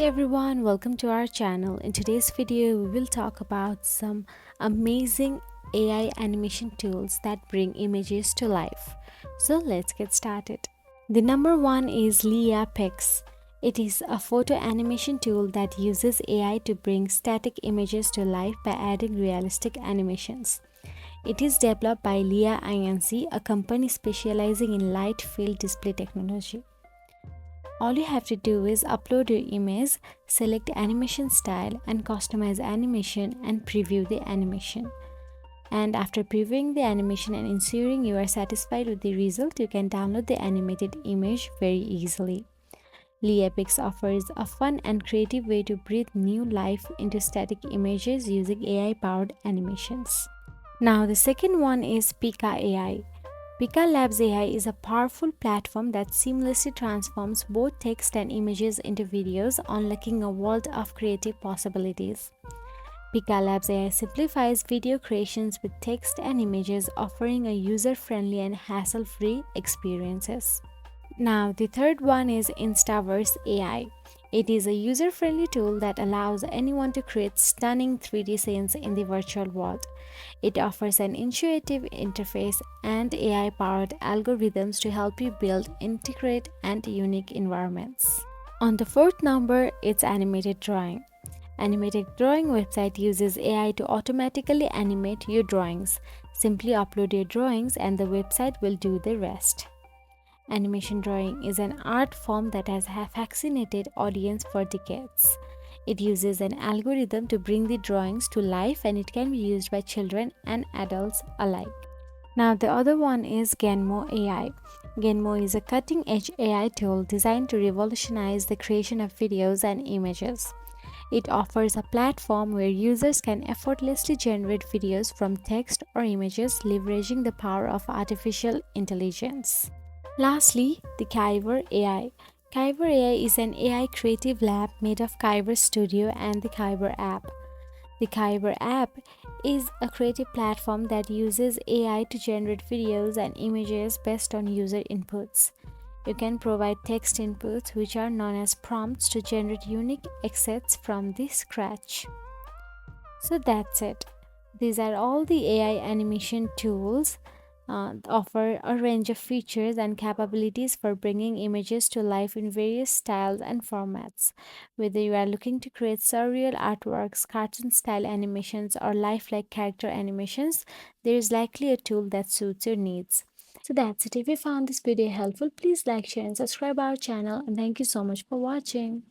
everyone, welcome to our channel. In today's video, we will talk about some amazing AI animation tools that bring images to life. So let's get started. The number one is Leia Pix. It is a photo animation tool that uses AI to bring static images to life by adding realistic animations. It is developed by Leia Inc., a company specializing in light field display technology. All you have to do is upload your image, select animation style and customize animation and preview the animation. And after previewing the animation and ensuring you are satisfied with the result, you can download the animated image very easily. Leapix offers a fun and creative way to breathe new life into static images using AI-powered animations. Now the second one is Pika AI. Pika Labs AI is a powerful platform that seamlessly transforms both text and images into videos, unlocking a world of creative possibilities. Pika Labs AI simplifies video creations with text and images, offering a user-friendly and hassle-free experiences. Now, the third one is Instaverse AI. It is a user-friendly tool that allows anyone to create stunning 3D scenes in the virtual world. It offers an intuitive interface and AI-powered algorithms to help you build, integrate, and unique environments. On the fourth number, it's Animated Drawing. Animated Drawing website uses AI to automatically animate your drawings. Simply upload your drawings and the website will do the rest. Animation drawing is an art form that has a fascinated audience for decades. It uses an algorithm to bring the drawings to life and it can be used by children and adults alike. Now the other one is Genmo AI. Genmo is a cutting-edge AI tool designed to revolutionize the creation of videos and images. It offers a platform where users can effortlessly generate videos from text or images, leveraging the power of artificial intelligence. Lastly, the Kyber AI. Kyber AI is an AI creative lab made of Kyber Studio and the Kyber app. The Kyber app is a creative platform that uses AI to generate videos and images based on user inputs. You can provide text inputs, which are known as prompts, to generate unique assets from the scratch. So that's it. These are all the AI animation tools offer a range of features and capabilities for bringing images to life in various styles and formats. Whether you are looking to create surreal artworks, cartoon style animations, or lifelike character animations, there is likely a tool that suits your needs. So that's it. If you found this video helpful, please like, share, and subscribe our channel. And thank you so much for watching.